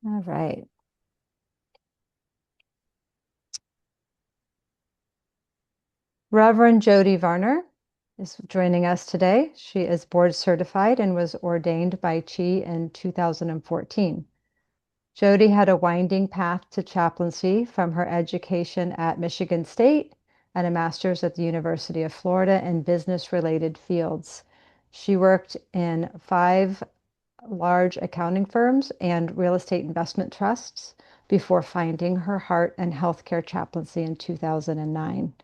All right. Reverend Jodi Varner is joining us today. She is board certified and was ordained by Chi in 2014. Jodi had a winding path to chaplaincy from her education at Michigan State and a master's at the University of Florida in business-related fields. She worked in 5 large accounting firms and real estate investment trusts before finding her heart in healthcare chaplaincy in 2009.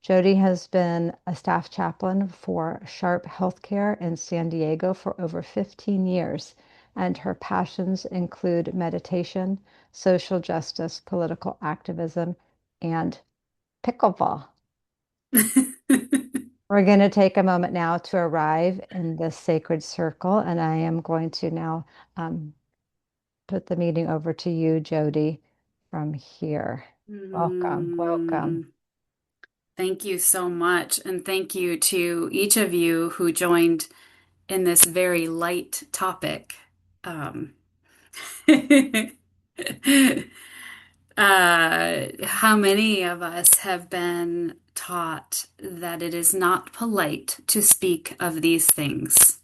Jodi has been a staff chaplain for Sharp Healthcare in San Diego for over 15 years, and her passions include meditation, social justice, political activism, and pickleball. We're going to take a moment now to arrive in this sacred circle, and I am going to now put the meeting over to you, Jodi, from here. Welcome, welcome. Mm, Thank you so much. And thank you to each of you who joined in this very light topic. Um, how many of us have been taught that it is not polite to speak of these things?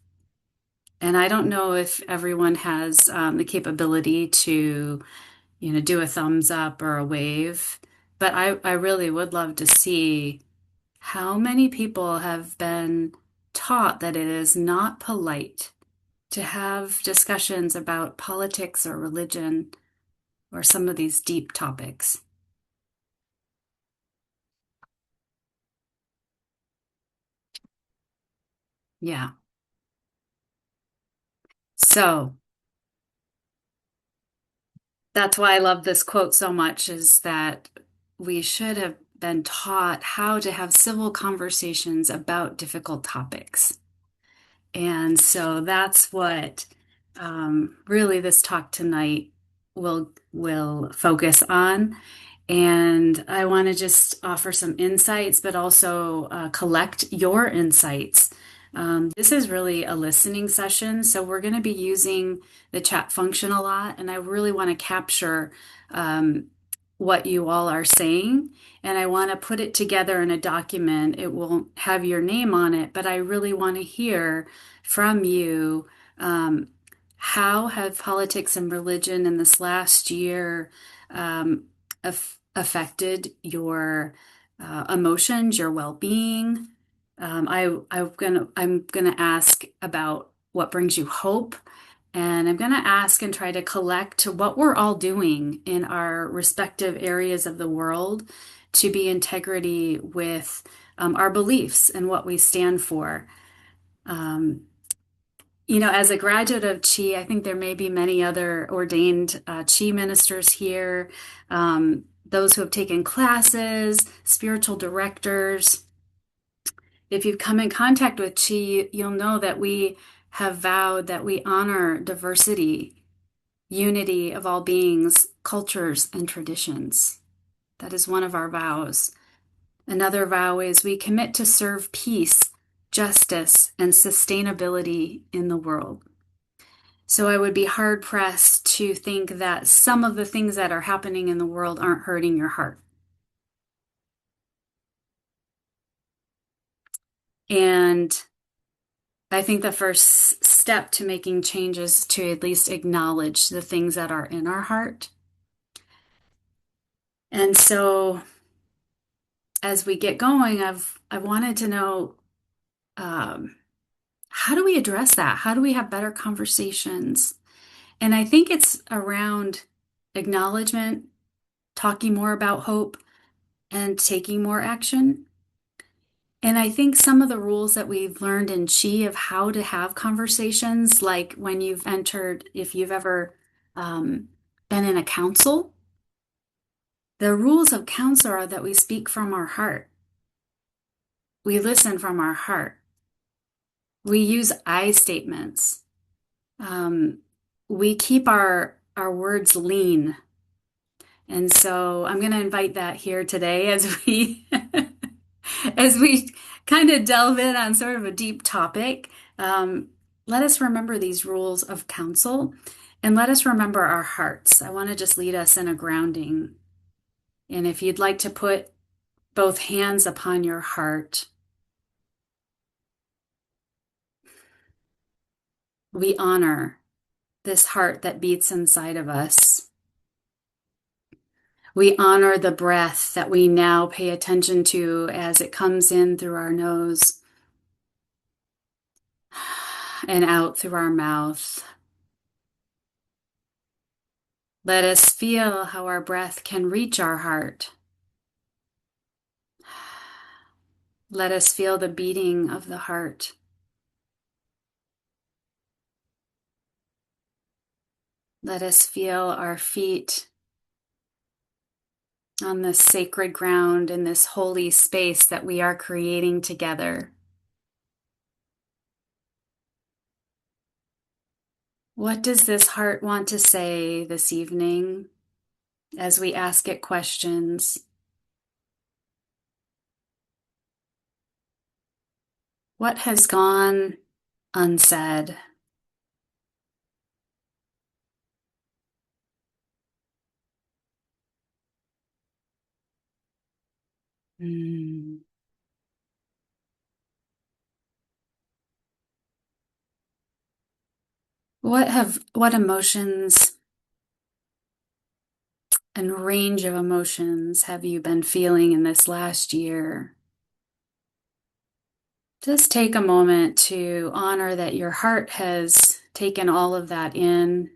And I don't know if everyone has the capability to do a thumbs up or a wave. But I really would love to see how many people have been taught that it is not polite to have discussions about politics or religion or some of these deep topics. Yeah. So that's why I love this quote so much is that we should have been taught how to have civil conversations about difficult topics. And so that's what really this talk tonight will focus on. And I want to just offer some insights, but also collect your insights. This is really a listening session, so we're going to be using the chat function a lot, and I really want to capture um, what you all are saying, and I want to put it together in a document. It won't have your name on it, but I really want to hear from you. How have politics and religion in this last year um, affected your emotions, your well-being? I'm gonna ask about what brings you hope, and I'm gonna ask and try to collect what we're all doing in our respective areas of the world to be integrity with our beliefs and what we stand for. Um, as a graduate of Chi, I think there may be many other ordained Chi ministers here, those who have taken classes, spiritual directors. If you've come in contact with Chi, you'll know that we have vowed that we honor diversity, unity of all beings, cultures, and traditions. That is one of our vows. Another vow is we commit to serve peace, justice, and sustainability in the world. So I would be hard pressed to think that some of the things that are happening in the world aren't hurting your heart. And I think the first step to making change is to at least acknowledge the things that are in our heart. And so as we get going, I wanted to know um, how do we address that? How do we have better conversations? And I think it's around acknowledgement, talking more about hope, and taking more action. And I think some of the rules that we've learned in Chi of how to have conversations, like when you've entered, if you've ever been in a council, the rules of council are that we speak from our heart. We listen from our heart. We use I statements. Um, we keep our words lean. And so I'm going to invite that here today as we as we kind of delve in on sort of a deep topic. Let us remember these rules of counsel. And let us remember our hearts. I want to just lead us in a grounding. And if you'd like to put both hands upon your heart, we honor this heart that beats inside of us. We honor the breath that we now pay attention to as it comes in through our nose and out through our mouth. Let us feel how our breath can reach our heart. Let us feel the beating of the heart. Let us feel our feet on this sacred ground in this holy space that we are creating together. What does this heart want to say this evening as we ask it questions? What has gone unsaid? Mm. What emotions and range of emotions have you been feeling in this last year? Just take a moment to honor that your heart has taken all of that in.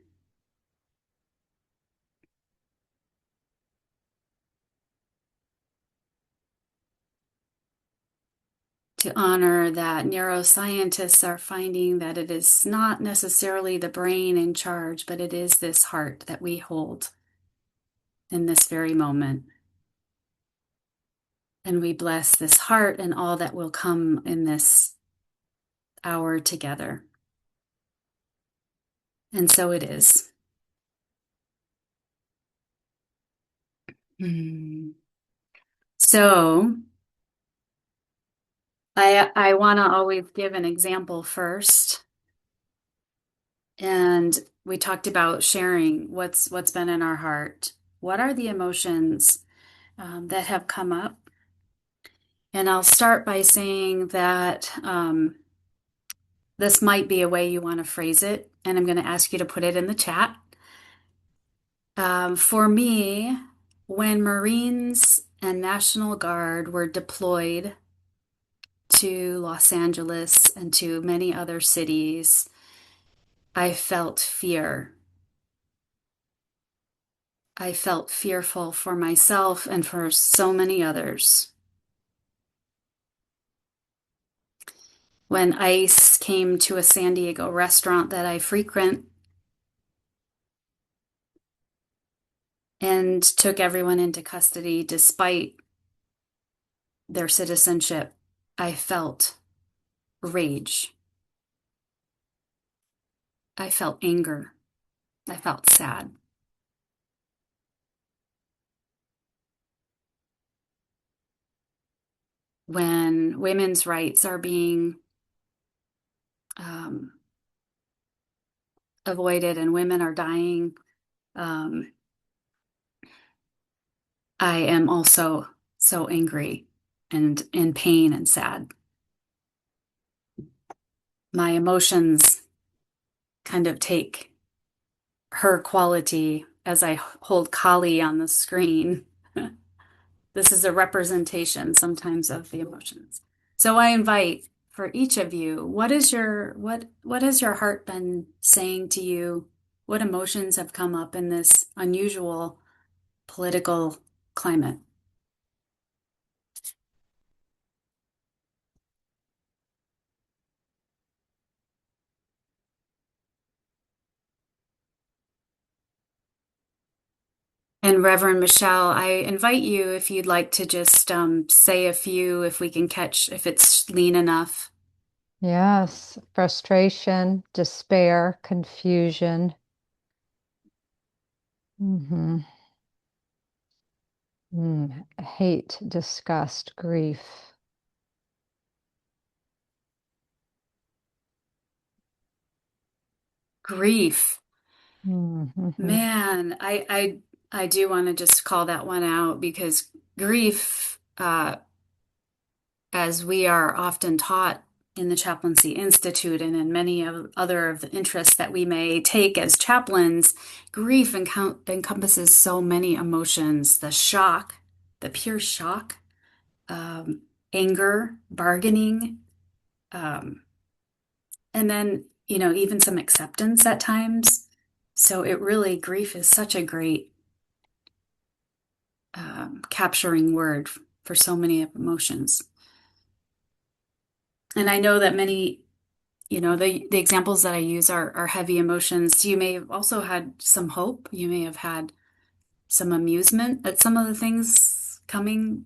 To honor that neuroscientists are finding that it is not necessarily the brain in charge, but it is this heart that we hold in this very moment. And we bless this heart and all that will come in this hour together. And so it is. Hmm. So I want to always give an example first. And we talked about sharing what's been in our heart. What are the emotions that have come up? And I'll start by saying that this might be a way you want to phrase it, and I'm going to ask you to put it in the chat. For me, when Marines and National Guard were deployed to Los Angeles and to many other cities, I felt fear. I felt fearful for myself and for so many others. When ICE came to a San Diego restaurant that I frequent and took everyone into custody despite their citizenship, I felt rage. I felt anger. I felt sad. When women's rights are being um, avoided and women are dying, um, I am also so angry and in pain and sad. My emotions kind of take her quality as I hold Kali on the screen. This is a representation sometimes of the emotions. So I invite for each of you, what has your heart been saying to you? What emotions have come up in this unusual political climate? And Reverend Michelle, I invite you if you'd like to just say a few, if we can catch, if it's lean enough. Yes, frustration, despair, confusion, hmm hate, disgust, grief. Grief. Mm-hmm. Man, I do want to just call that one out because grief, as we are often taught in the Chaplaincy Institute and in many of other of the interests that we may take as chaplains, grief encompasses so many emotions, the shock, the pure shock, um, anger, bargaining, um, and then, even some acceptance at times. So it really, grief is such a great capturing word for so many emotions. And I know that many, the examples that I use are heavy emotions. You may have also had some hope. You may have had some amusement at some of the things coming,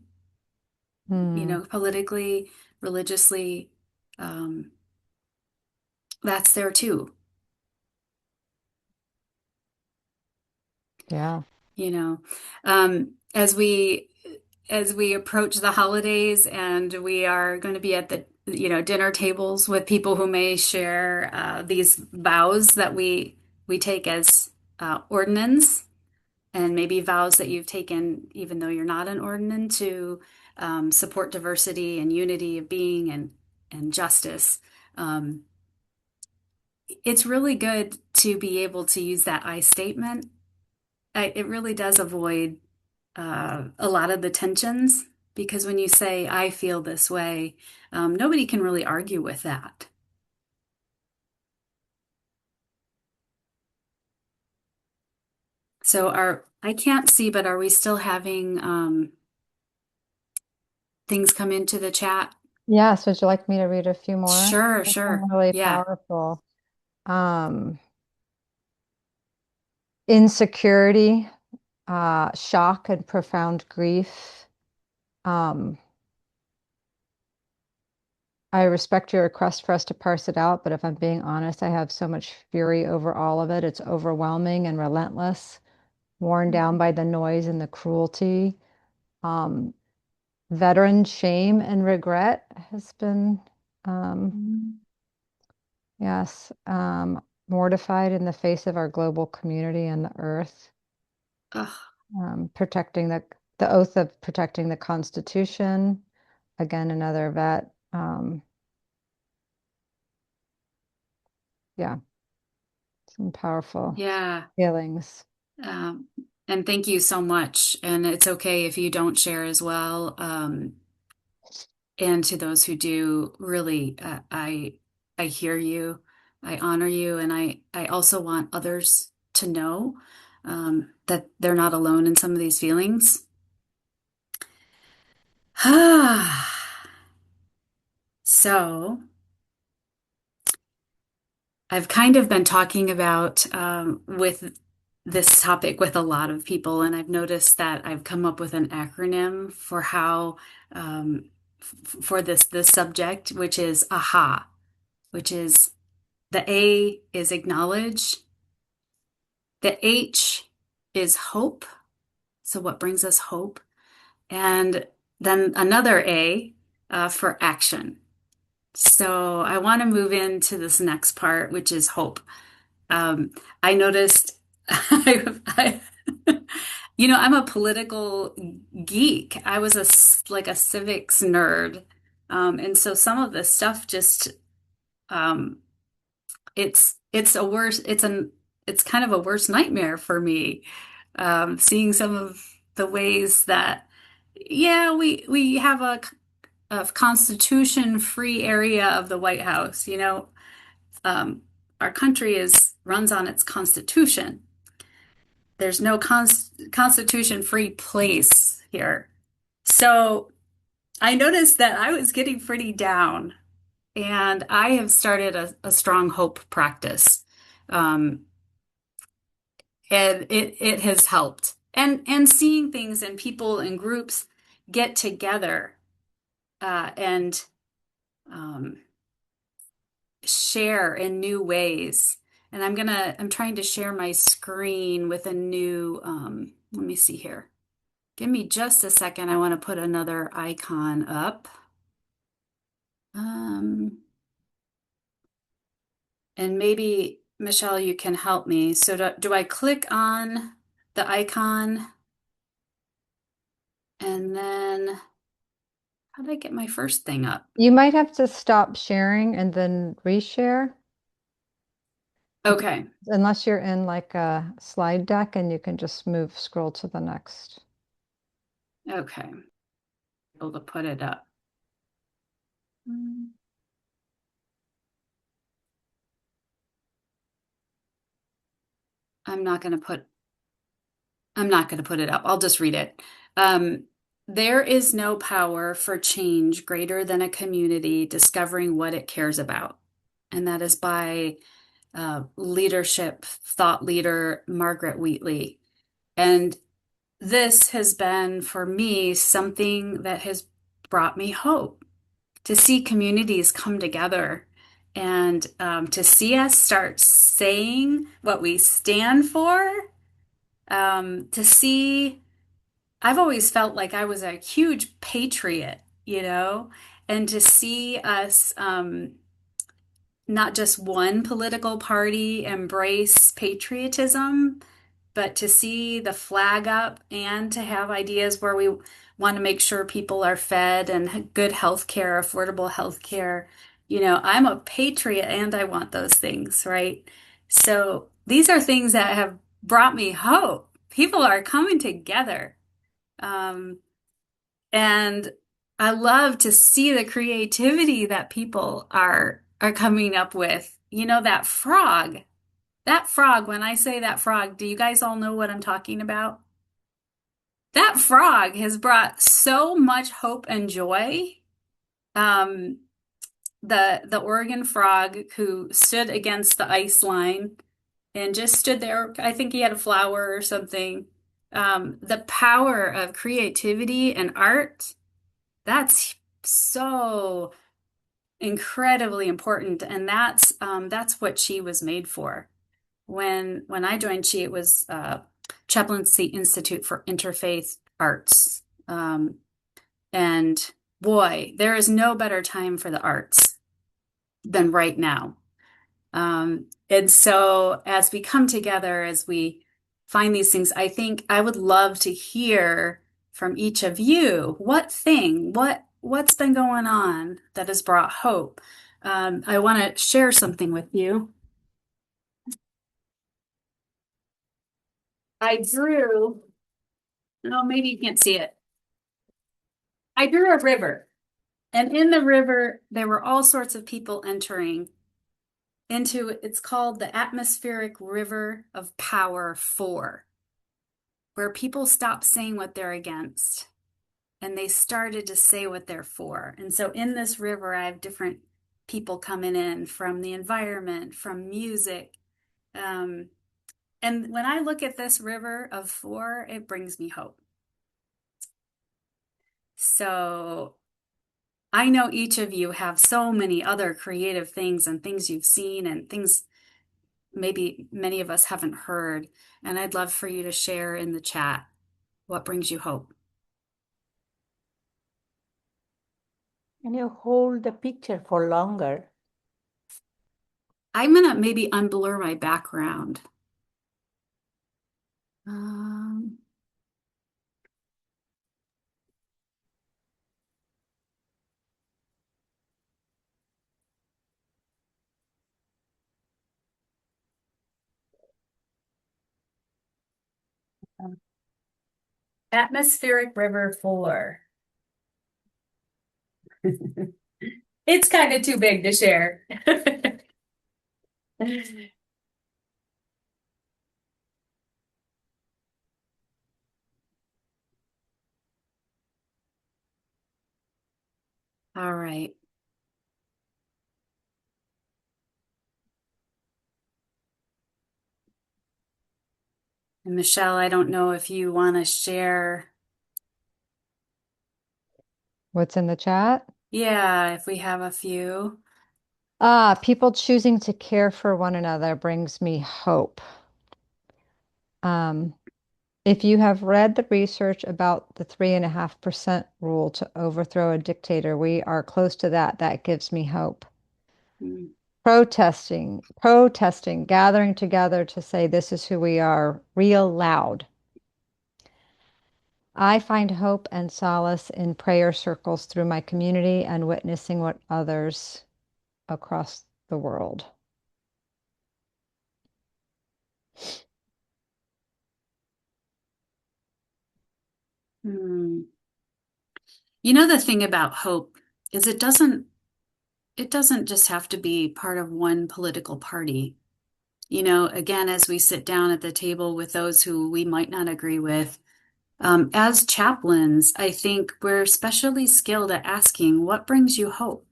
Mm, politically, religiously. Um, that's there too, yeah. you know. As we approach the holidays and we are going to be at the dinner tables with people who may share these vows that we take as ordinance, and maybe vows that you've taken even though you're not an ordinand, to support diversity and unity of being and justice. um, it's really good to be able to use that I statement. It really does avoid a lot of the tensions, because when you say, I feel this way, nobody can really argue with that. So I can't see, but are we still having things come into the chat? Yes, would you like me to read a few more? Sure, There's some sure. really Yeah. powerful. Um, Insecurity, shock, and profound grief. Um, I respect your request for us to parse it out, but if I'm being honest, I have so much fury over all of it. It's overwhelming and relentless, worn down by the noise and the cruelty. Um, Veteran shame and regret has been, um, yes, mortified in the face of our global community and the earth. Ugh, Protecting the oath of protecting the Constitution. Again, another vet. Yeah, some powerful yeah. feelings. Um, and thank you so much. And it's okay if you don't share as well. And to those who do, really, I hear you, I honor you, and I also want others to know that they're not alone in some of these feelings. So I've kind of been talking about with this topic with a lot of people, and I've noticed that I've come up with an acronym for how for this subject, which is AHA, which is the A is acknowledge, the H is hope. So what brings us hope? And then another A for action. So I want to move into this next part, which is hope. I noticed I'm a political geek. I was like a civics nerd. And so some of this stuff just um, it's a worse it's kind of a worse nightmare for me. Seeing some of the ways that, yeah, we have a constitution free area of the White House. Our country is runs on its constitution. There's no constitution free place here. So I noticed that I was getting pretty down, and I have started a strong hope practice. Um, and it has helped. And seeing things and people and groups get together and um, share in new ways. And I'm trying to share my screen with a new, let me see here. Give me just a second. I want to put another icon up. Um, and Michelle, you can help me. So do I click on the icon and then how did I get my first thing up? You might have to stop sharing and then reshare, Okay. unless you're in like a slide deck and you can just move, scroll to the next. Okay. Able to put it up. Mm, I'm not going to put I'm not going to put it up. I'll just read it. Um, there is no power for change greater than a community discovering what it cares about. And that is by leadership thought leader Margaret Wheatley. And this has been for me something that has brought me hope to see communities come together and to see us start saying what we stand for, to see. I've always felt like I was a huge patriot, and to see us, not just one political party embrace patriotism, but to see the flag up and to have ideas where we want to make sure people are fed and good health care, affordable health care. I'm a patriot and I want those things, right? So these are things that have brought me hope. People are coming together. Um, and I love to see the creativity that people are coming up with. That frog, when I say that frog, do you guys all know what I'm talking about? That frog has brought so much hope and joy. Um, the Oregon frog who stood against the ice line and just stood there. I think he had a flower or something. The power of creativity and art, that's so incredibly important, and that's what she was made for. When I joined Chi, it was Chaplaincy Institute for Interfaith Arts. And boy, there is no better time for the arts than right now. And so as we come together, as we find these things, I think I would love to hear from each of you what's been going on that has brought hope. I want to share something with you. I drew, no, maybe you can't see it. I drew a river, and in the river, there were all sorts of people entering into it's called the atmospheric river of power 4, where people stop saying what they're against and they started to say what they're for. And so in this river, I have different people coming in from the environment, from music. Um, and when I look at this river of 4, it brings me hope. So I know each of you have so many other creative things and things you've seen and things maybe many of us haven't heard. And I'd love for you to share in the chat what brings you hope. And you hold the picture for longer. I'm gonna maybe unblur my background. Um, Atmospheric River 4. It's kind of too big to share. All right. And Michelle, I don't know if you want to share. What's in the chat? Yeah, if we have a few. People choosing to care for one another brings me hope. Um, if you have read the research about the 3.5% rule to overthrow a dictator, we are close to that. That gives me hope. Mm. protesting, gathering together to say this is who we are, real loud. I find hope and solace in prayer circles through my community and witnessing what others across the world. Hmm. You know, the thing about hope is it doesn't just have to be part of one political party. You know, again, as we sit down at the table with those who we might not agree with, as chaplains, I think we're especially skilled at asking, what brings you hope?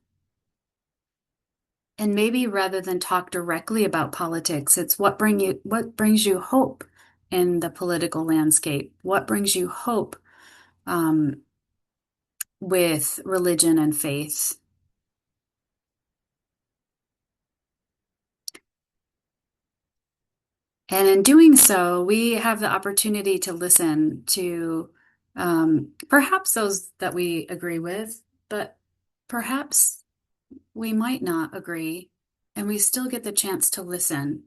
And maybe rather than talk directly about politics, it's what brings you hope in the political landscape? What brings you hope um, with religion and faith? And in doing so, we have the opportunity to listen to perhaps those that we agree with, but perhaps we might not agree, and we still get the chance to listen.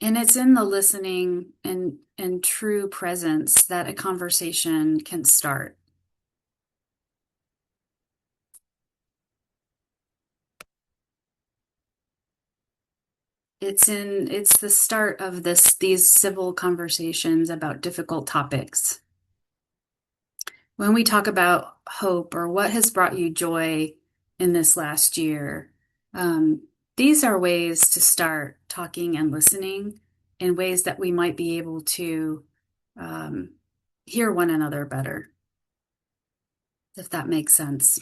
And it's in the listening and true presence that a conversation can start. It's the start of these civil conversations about difficult topics. When we talk about hope or what has brought you joy in this last year, um, these are ways to start talking and listening in ways that we might be able to um, hear one another better, if that makes sense.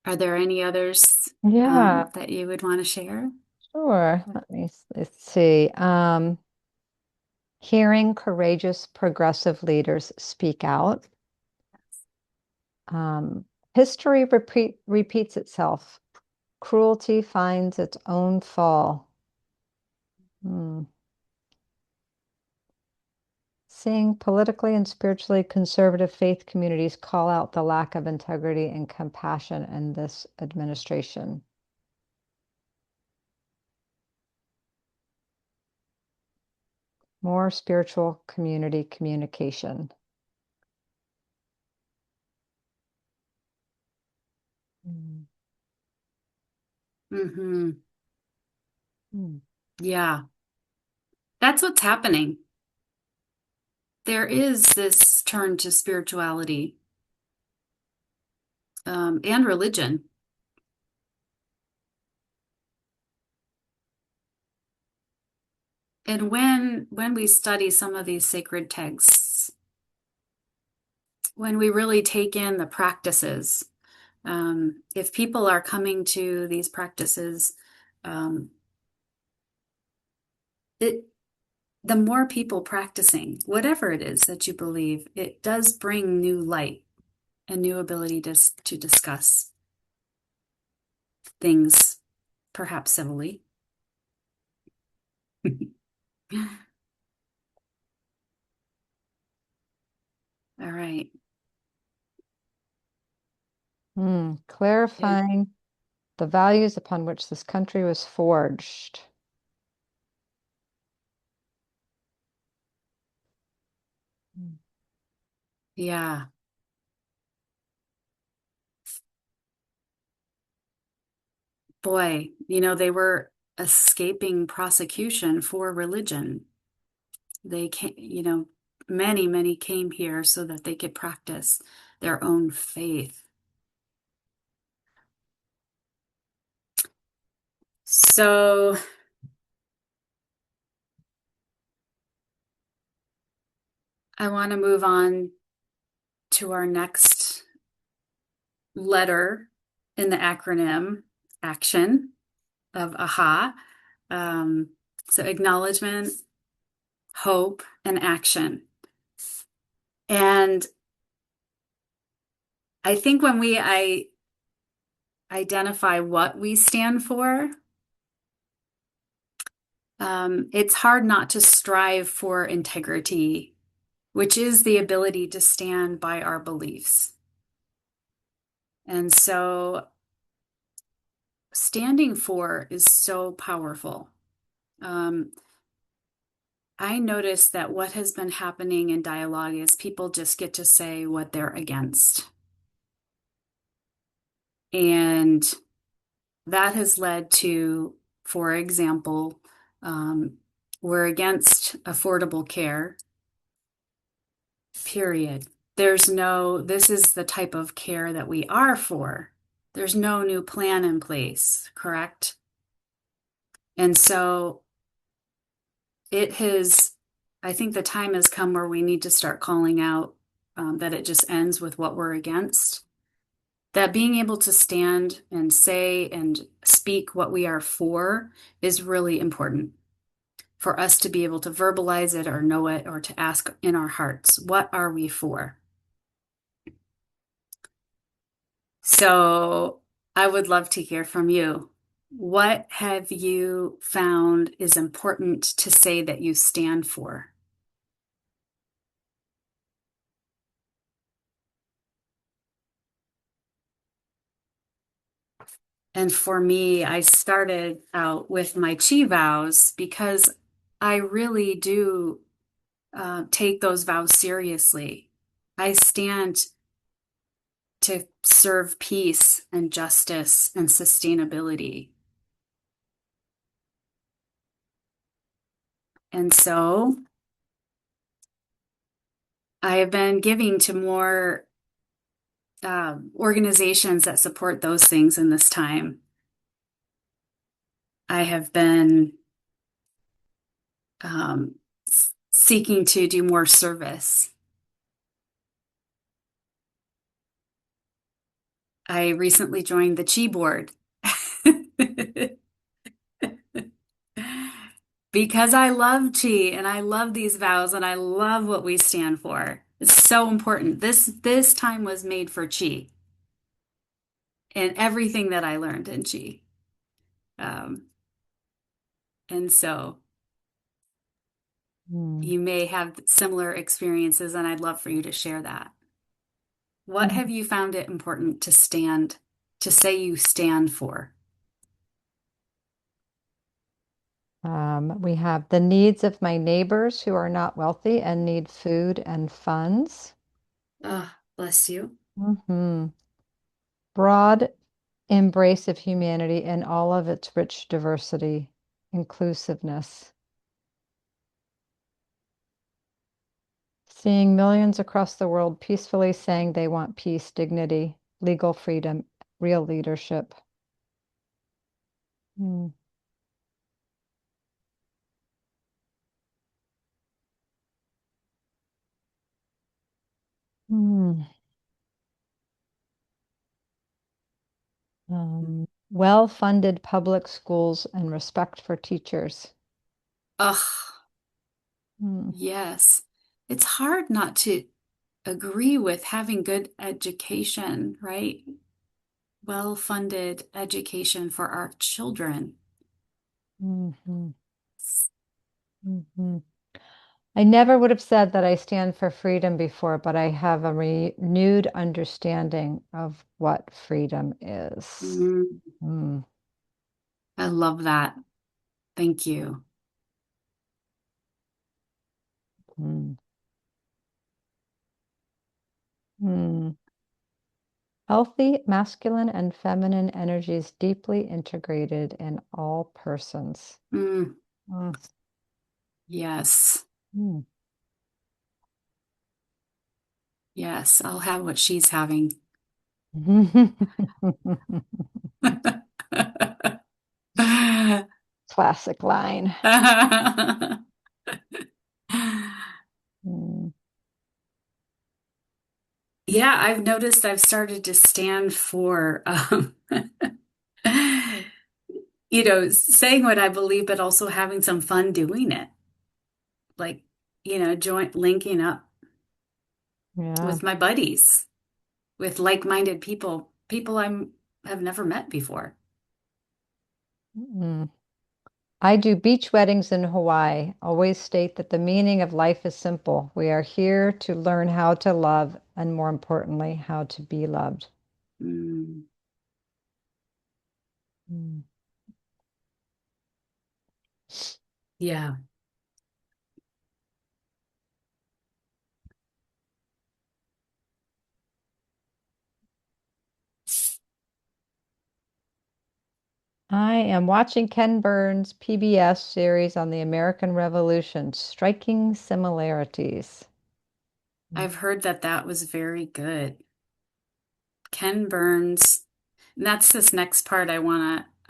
Are there any others Yeah, that you would want to share? sure. Let's see. Hearing courageous progressive leaders speak out. Um, History repeats itself. Cruelty finds its own fall. Hmm. Seeing politically and spiritually conservative faith communities call out the lack of integrity and compassion in this administration. More spiritual community communication. Mm. Mm-hmm. Mm. Yeah, that's what's happening. There is this turn to spirituality and religion. And when we study some of these sacred texts, when we really take in the practices, if people are coming to these practices, um, it the more people practicing whatever it is that you believe, it does bring new light and new ability to discuss things, perhaps civilly. All right. Yeah. Clarifying the values upon which this country was forged. Mm. Yeah. Boy, they were escaping prosecution for religion. They came, many came here so that they could practice their own faith. So I want to move on to our next letter in the acronym action of AHA. Um, so acknowledgement, hope, and action. And I think when I identify what we stand for, it's hard not to strive for integrity which is the ability to stand by our beliefs. And so standing for is so powerful. I noticed that what has been happening in dialogue is people just get to say what they're against. And that has led to, for example, we're against affordable care, period. This is the type of care that we are for. There's no new plan in place, correct? And so I think the time has come where we need to start calling out that it just ends with what we're against. That being able to stand and say and speak what we are for is really important for us to be able to verbalize it or know it or to ask in our hearts, what are we for? So I would love to hear from you. What have you found is important to say that you stand for? And for me, I started out with my chi vows because I really do take those vows seriously. I stand to serve peace and justice and sustainability. And so I have been giving to more organizations that support those things in this time. I have been seeking to do more service. I recently joined the Chi board because I love Chi and I love these vows and I love what we stand for. It's so important. This time was made for Chi and everything that I learned in Chi. Um, and so Mm. you may have similar experiences, and I'd love for you to share that. What have you found it important to say you stand for? We have the needs of my neighbors who are not wealthy and need food and funds. Ah, bless you. Hmm. Broad embrace of humanity in all of its rich diversity, inclusiveness. Seeing millions across the world peacefully saying they want peace, dignity, legal freedom, real leadership. Mm. Mm. Well-funded public schools and respect for teachers. Ugh, Mm. yes. It's hard not to agree with having good education, right? Well-funded education for our children. Mhm. Mhm. I never would have said that I stand for freedom before, but I have a renewed understanding of what freedom is. Mm, Mm. I love that. Thank you. Mm. Mm. Healthy masculine and feminine energies deeply integrated in all persons. Mm, Mm. yes. Mm. Yes, I'll have what she's having. Classic line. Mm. Yeah, I've noticed I've started to stand for, saying what I believe, but also having some fun doing it. Like, joint linking up Yeah. with my buddies, with like-minded people have never met before. Mm. I do beach weddings in Hawaii. Always state that the meaning of life is simple. We are here to learn how to love, and more importantly, how to be loved. Mm, Mm. yeah. I am watching Ken Burns' PBS series on the American Revolution, Striking Similarities. I've heard that that was very good. Ken Burns. And that's this next part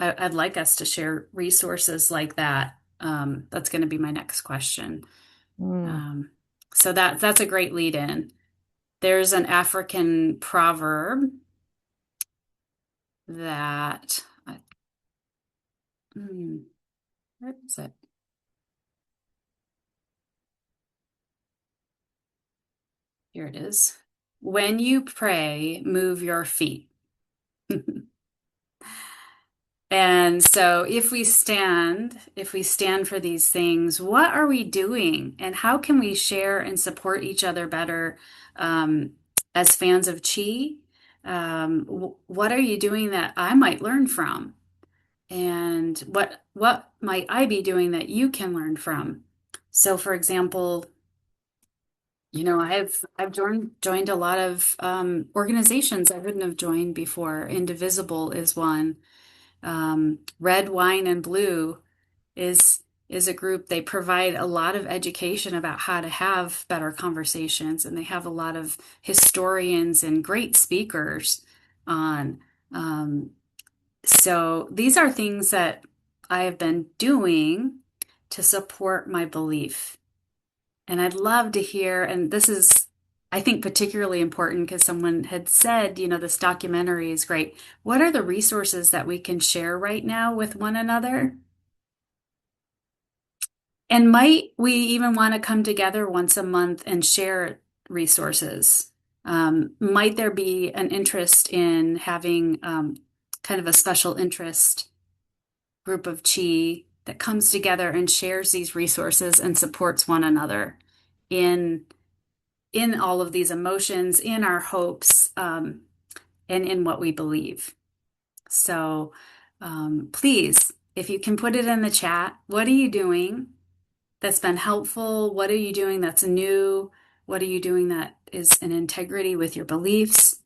I'd like us to share resources like that. That's going to be my next question. Mm. Um, so that's a great lead in. There's an African proverb that, where is it? Here it is. When you pray, move your feet. And so if we stand for these things, what are we doing? And how can we share and support each other better as fans of Chi? What are you doing that I might learn from? And what might I be doing that you can learn from? So for example, I've joined a lot of organizations I wouldn't have joined before. Indivisible is one. Red, Wine, and Blue is a group. They provide a lot of education about how to have better conversations, and they have a lot of historians and great speakers on. Um, so these are things that I have been doing to support my belief. And I'd love to hear, and this is, I think, particularly important because someone had said, this documentary is great. What are the resources that we can share right now with one another? And might we even want to come together once a month and share resources? Might there be an interest in having kind of a special interest group of Chi that comes together and shares these resources and supports one another in all of these emotions, in our hopes, and in what we believe? So please, if you can put it in the chat, what are you doing that's been helpful? What are you doing that's new? What are you doing that is in integrity with your beliefs?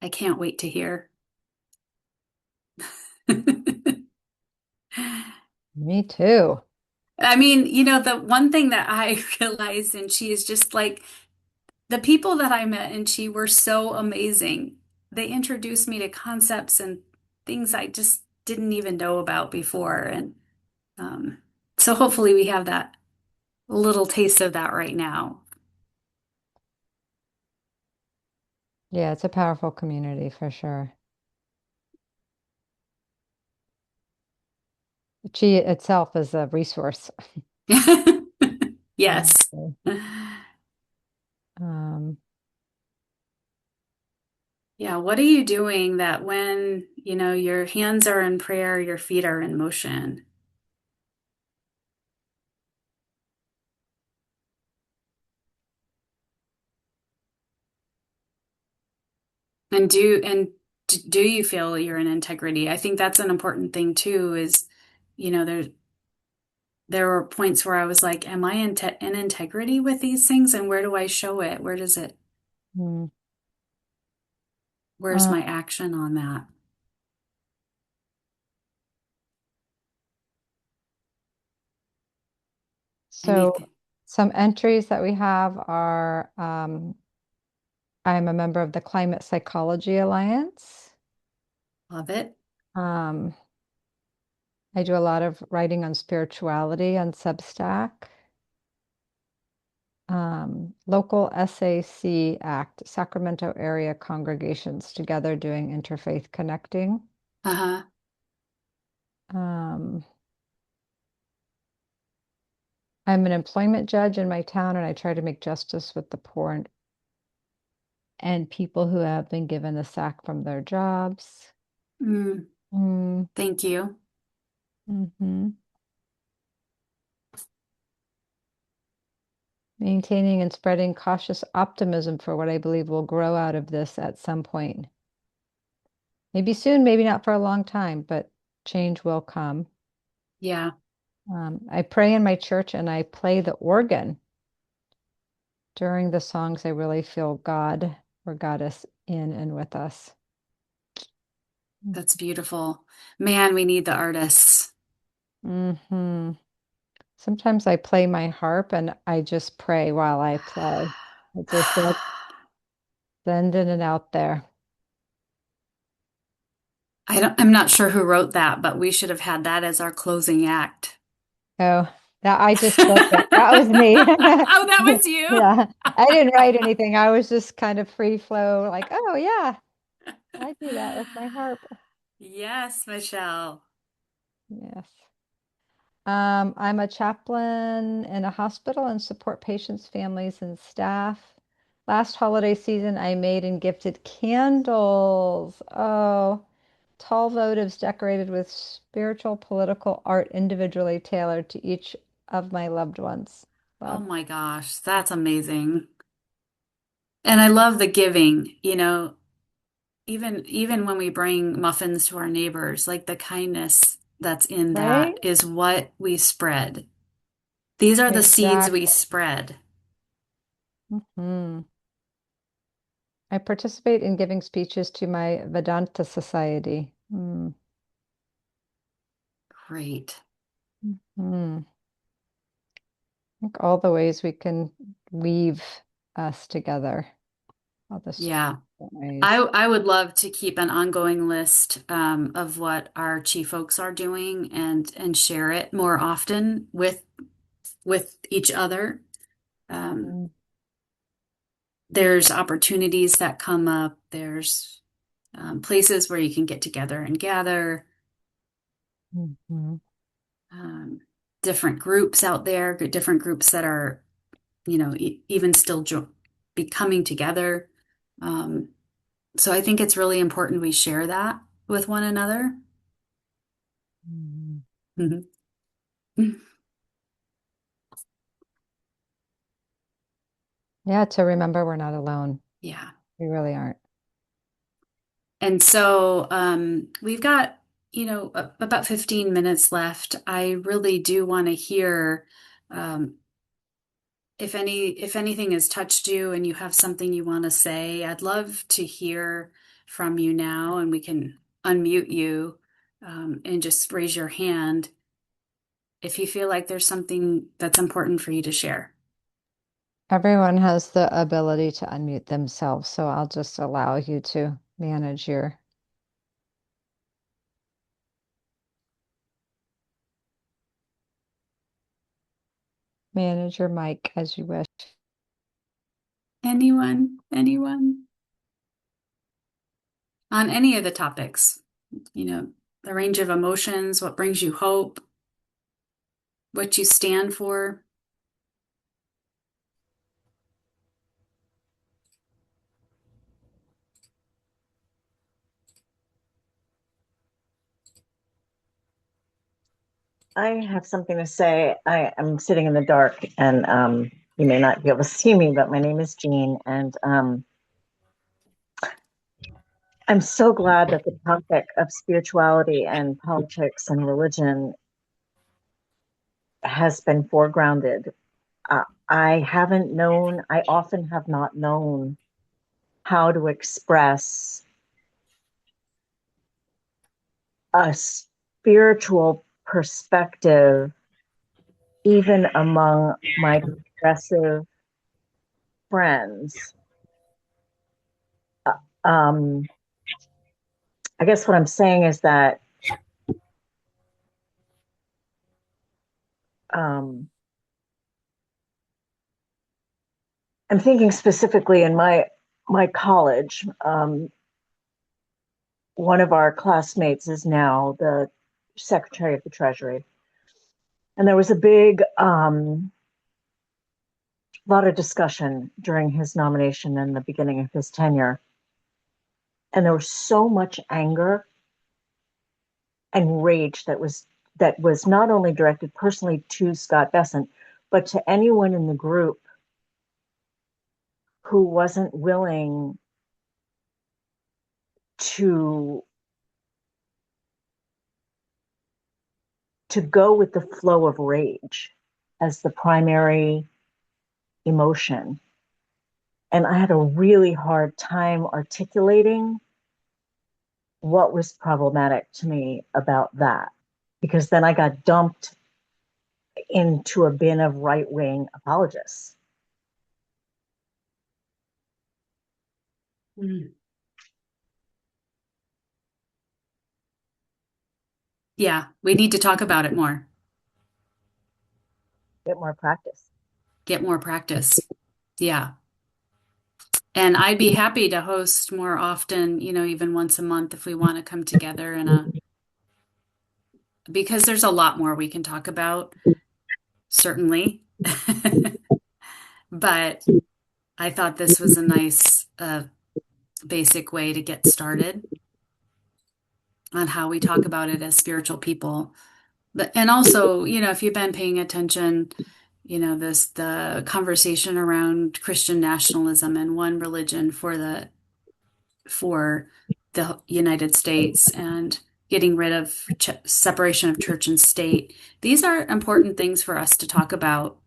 I can't wait to hear. Me too. I mean, the one thing that I realized, and she is just like the people that I met, and she were so amazing. They introduced me to concepts and things I just didn't even know about before. And um, so hopefully we have that little taste of that right now. Yeah, it's a powerful community for sure. Chi itself is a resource. Yes. Honestly. Um, Yeah, what are you doing that when, your hands are in prayer, your feet are in motion? And do you feel you're in integrity? I think that's an important thing too, is, there were points where I was like, am I in integrity with these things? And where do I show it? mm, Where's uh, my action on that? so Anything. some entries that we have are I'm a member of the Climate Psychology Alliance. Love it. Um, I do a lot of writing on spirituality on Substack. Local SAC Act, Sacramento area congregations together doing interfaith connecting. Uh-huh. Um, I'm an employment judge in my town, and I try to make justice with the poor and people who have been given the sack from their jobs. Mm, Mm, thank you. hmm Maintaining and spreading cautious optimism for what I believe will grow out of this at some point. Maybe soon, maybe not for a long time, but change will come. Yeah, I pray in my church and I play the organ. During the songs, I really feel God or Goddess in and with us. that's beautiful. Man, we need the artists. hmm Sometimes I play my harp and I just pray while I play. I just sending it out there. I'm not sure who wrote that, but we should have had that as our closing act. Oh, that I just spoke it. That was me. Oh, that was you. Yeah, I didn't write anything. I was just kind of free flow, like, oh yeah, I do that with my harp. Yes, Michelle. Yes. I'm a chaplain in a hospital and support patients, families, and staff. Last holiday season, I made and gifted candles. Oh, tall votives decorated with spiritual, political art individually tailored to each of my loved ones. Oh Love. my gosh, that's amazing. And I love the giving, even when we bring muffins to our neighbors, like the kindness that's in Right? that is what we spread. These are the seeds we Exactly. spread. hmm I participate in giving speeches to my Vedanta Society. Great. Mm. Think all the ways we can weave us together, all the Yeah. different I ways. I would love to keep an ongoing list of what our chief folks are doing and share it more often with each other. Um, Mm, there's opportunities that come up. There's places where you can get together and gather. mhm, Um, different groups out there, different groups that are, even still be coming together. Um, so I think it's really important we share that with one another. mhm. Mhm. Yeah, to remember we're not alone. Yeah. We really aren't. And so we've got, about 15 minutes left. I really do want to hear um, if anything has touched you and you have something you want to say. I'd love to hear from you now, and we can unmute you and just raise your hand if you feel like there's something that's important for you to share. Everyone has the ability to unmute themselves, so I'll just allow you to manage your mic as you wish. Anyone? Anyone? On any of the topics, the range of emotions, what brings you hope, what you stand for. I have something to say. I am sitting in the dark, and you may not be able to see me, but my name is Jean, and I'm so glad that the topic of spirituality and politics and religion has been foregrounded. I haven't known, I often have not known how to express a spiritual perspective, even among my progressive friends. Um, I guess what I'm saying is that um, I'm thinking specifically in my college. One of our classmates is now the Secretary of the Treasury, and there was a big lot of discussion during his nomination and the beginning of his tenure. And there was so much anger and rage that was not only directed personally to Scott Bessent, but to anyone in the group who wasn't willing to go with the flow of rage as the primary emotion. And I had a really hard time articulating what was problematic to me about that, because then I got dumped into a bin of right-wing apologists. Mm. Yeah, we need to talk about it more. Get more practice. Get more practice. Yeah. And I'd be happy to host more often, even once a month if we want to come together because there's a lot more we can talk about, certainly. But I thought this was a nice basic way to get started on how we talk about it as spiritual people. And also, if you've been paying attention, the conversation around Christian nationalism and one religion for the United States and getting rid of separation of church and state. These are important things for us to talk about.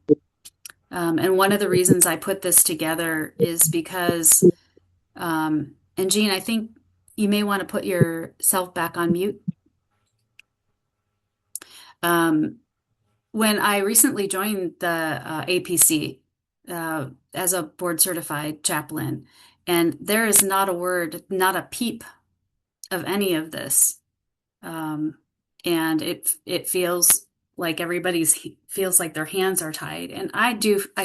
And one of the reasons I put this together is because, and Jean, I think you may want to put yourself back on mute. When I recently joined the APC as a board certified chaplain, and there is not a word, not a peep of any of this. And it feels like feels like their hands are tied. And I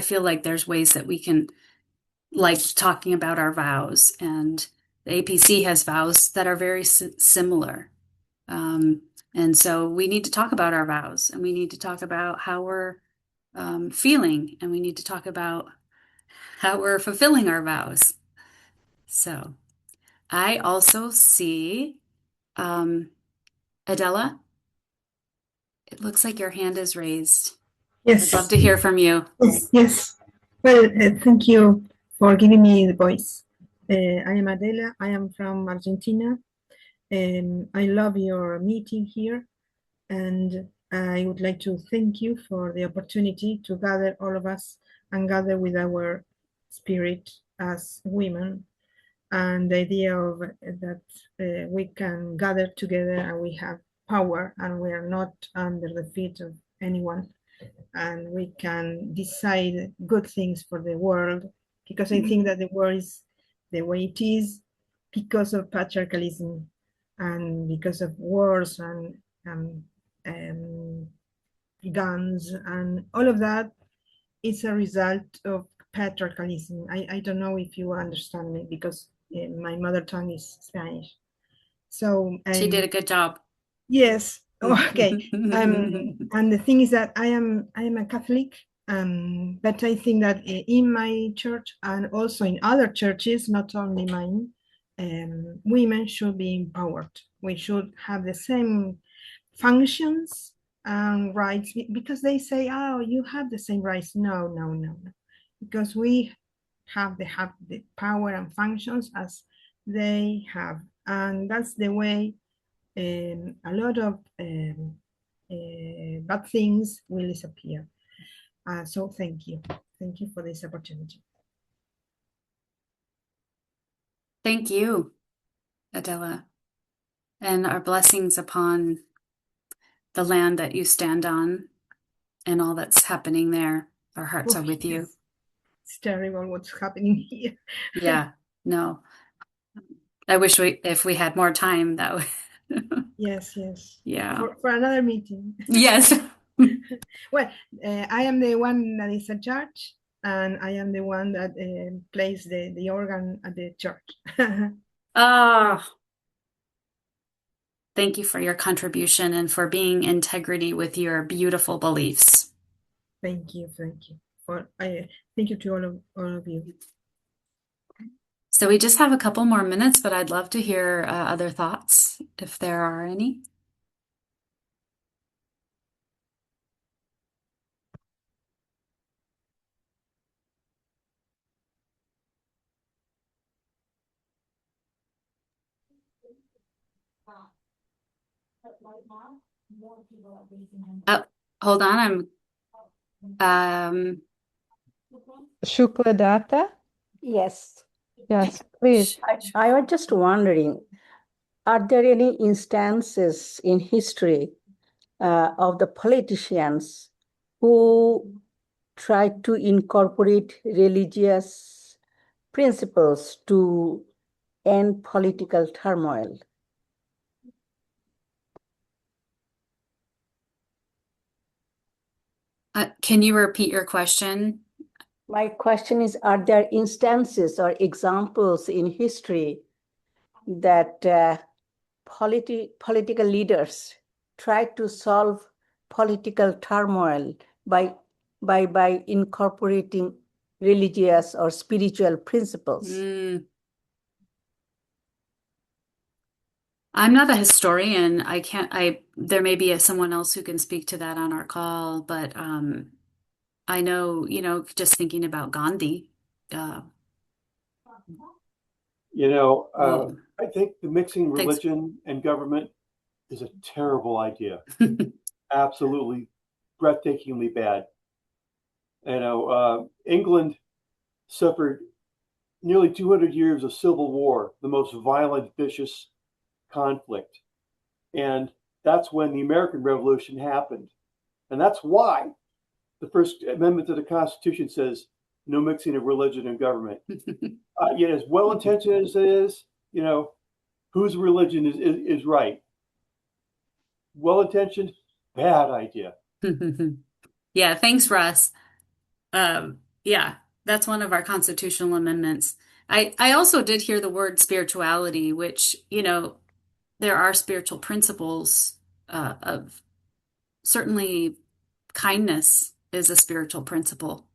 feel like there's ways that we can, like talking about our vows, and the APC has vows that are very similar. And so we need to talk about our vows, and we need to talk about how we're feeling, and we need to talk about how we're fulfilling our vows. So I also see Adela, it looks like your hand is raised. Yes. I'd love to hear from you. Yes. Well, thank you for giving me the voice. I am Adela. I am from Argentina. I love your meeting here. And I would like to thank you for the opportunity to gather all of us and gather with our spirit as women. And the idea of that we can gather together and we have power and we are not under the feet of anyone, and we can decide good things for the world, because I think that the world is the way it is because of patriarchalism and because of wars and guns and all of that is a result of patriarchalism. I don't know if you understand me, because my mother tongue is Spanish. So She did a good job. yes. Okay. And the thing is that I am a Catholic, but I think that in my church and also in other churches, not only mine, women should be empowered. We should have the same functions and rights, because they say, "Oh, you have the same rights." No, no, no, no, because we have the power and functions as they have, and that's the way a lot of bad things will disappear. So thank you for this opportunity. Thank you, Adela, and our blessings upon the land that you stand on and all that's happening there. Our hearts are with you. It's terrible what's happening here. Yeah, no. I wish if we had more time, that would. Yes. Yeah. For another meeting. Yes. Well, I am the one that is at church, and I am the one that plays the organ at the church. Ah, thank you for your contribution and for being integrity with your beautiful beliefs. Thank you. thank you to all of you. So we just have a couple more minutes, but I'd love to hear other thoughts if there are any. Oh, hold on. Um, Shukla Datta? Yes. Yes, please. I was just wondering, are there any instances in history of the politicians who tried to incorporate religious principles to end political turmoil? can you repeat your question? My question is, are there instances or examples in history that political leaders tried to solve political turmoil by incorporating religious or spiritual principles? I'm not a historian. There may be someone else who can speak to that on our call, but I know, just thinking about Gandhi. I think the mixing Thanks. religion and government is a terrible idea. Absolutely breathtakingly bad. England suffered nearly 200 years of civil war, the most violent, vicious conflict. And that's when the American Revolution happened. And that's why the First Amendment to the Constitution says no mixing of religion and government. Yet, as well intentioned as it is, whose religion is right? Well intentioned, bad idea. Yeah, thanks, Russ. Yeah, that's one of our constitutional amendments. I also did hear the word spirituality, which, there are spiritual principles of certainly kindness is a spiritual principle.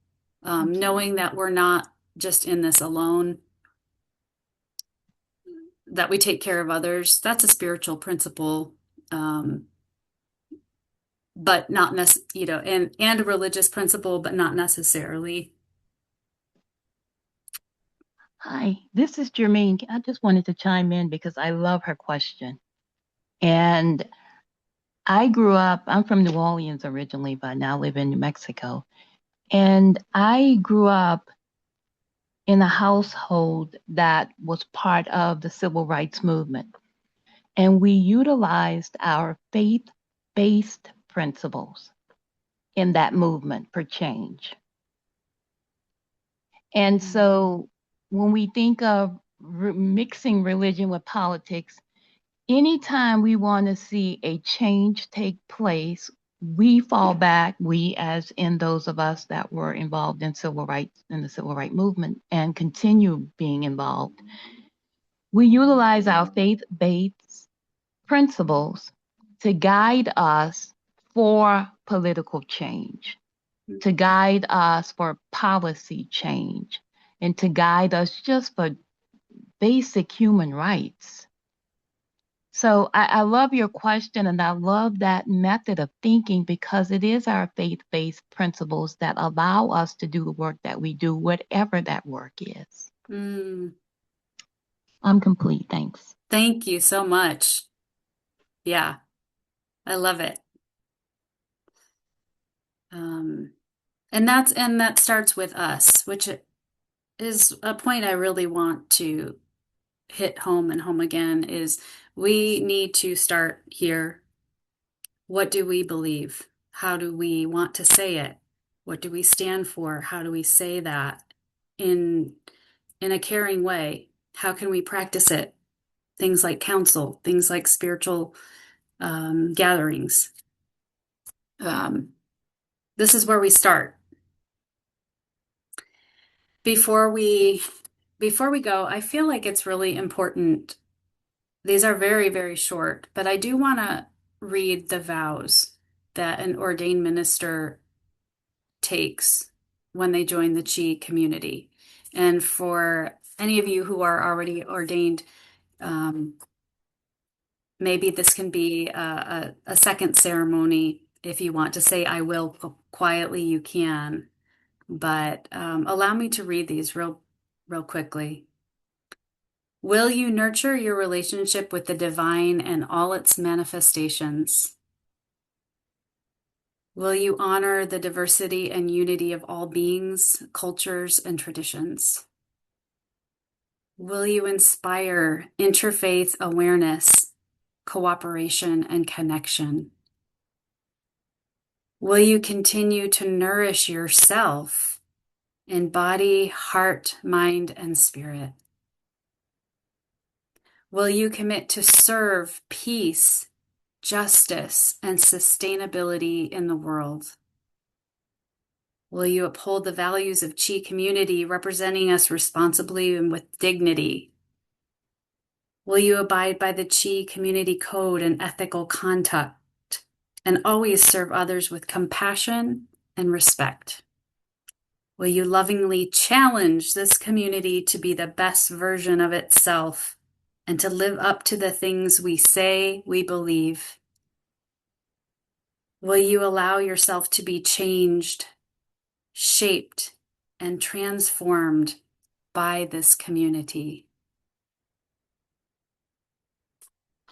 Knowing that we're not just in this alone, that we take care of others, that's a spiritual principle. But not and a religious principle, but not necessarily. Hi, this is Jermaine. I just wanted to chime in because I love her question. And I'm from New Orleans originally, but now live in New Mexico. And I grew up in a household that was part of the civil rights movement. And we utilized our faith-based principles in that movement for change. And so when we think of mixing religion with politics, anytime we want to see a change take place, we fall back, we as in those of us that were involved in civil rights, in the civil rights movement and continue being involved. We utilize our faith-based principles to guide us for political change, to guide us for policy change, and to guide us just for basic human rights. So I love your question, and I love that method of thinking because it is our faith-based principles that allow us to do the work that we do, whatever that work is. I'm complete. Thanks. Thank you so much. Yeah, I love it. And that starts with us, which is a point I really want to hit home and home again, is we need to start here. What do we believe? How do we want to say it? What do we stand for? How do we say that in a caring way? How can we practice it? Things like counsel, things like spiritual gatherings. This is where we start. Before we go, I feel like it's really important. These are very, very short, but I do want to read the vows that an ordained minister takes when they join the Chi community. And for any of you who are already ordained, maybe this can be a second ceremony. If you want to say, I will quietly, you can. But allow me to read these real quickly. Will you nurture your relationship with the divine and all its manifestations? Will you honor the diversity and unity of all beings, cultures, and traditions? Will you inspire interfaith awareness, cooperation, and connection? Will you continue to nourish yourself in body, heart, mind, and spirit? Will you commit to serve peace, justice, and sustainability in the world? Will you uphold the values of Chi community, representing us responsibly and with dignity? Will you abide by the Chi community code and ethical conduct, and always serve others with compassion and respect? Will you lovingly challenge this community to be the best version of itself and to live up to the things we say we believe? Will you allow yourself to be changed, shaped, and transformed by this community?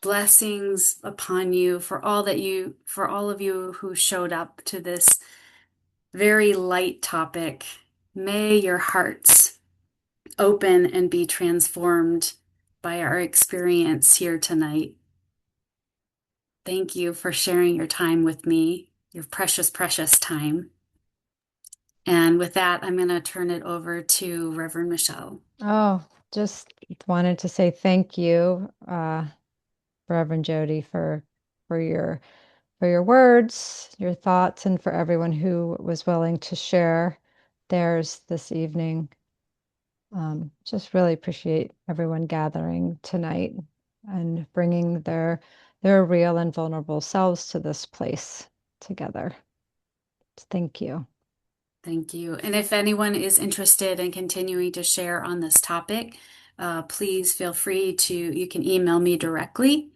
Blessings upon you for all of you who showed up to this very light topic. May your hearts open and be transformed by our experience here tonight. Thank you for sharing your time with me, your precious, precious time. And with that, I'm going to turn it over to Reverend Michelle. Oh, just wanted to say thank you, Reverend Jodi, for your words, your thoughts, and for everyone who was willing to share theirs this evening. Just really appreciate everyone gathering tonight and bringing their real and vulnerable selves to this place together. Thank you. Thank you. And if anyone is interested in continuing to share on this topic, please feel free you can email me directly.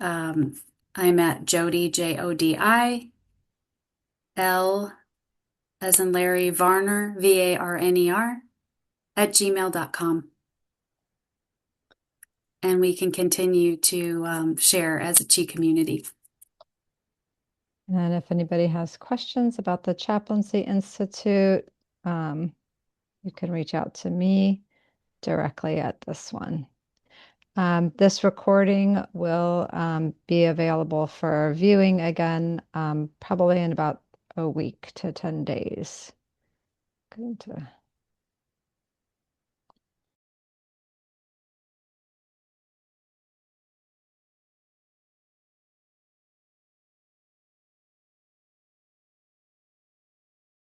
I'm at Jodi, Jodi, L as in Larry, Varner, Varner, at gmail.com. And we can continue to share as a Chi community. And if anybody has questions about the Chaplaincy Institute, you can reach out to me directly at this one. This recording will be available for viewing again, probably in about a week to 10 days. Going to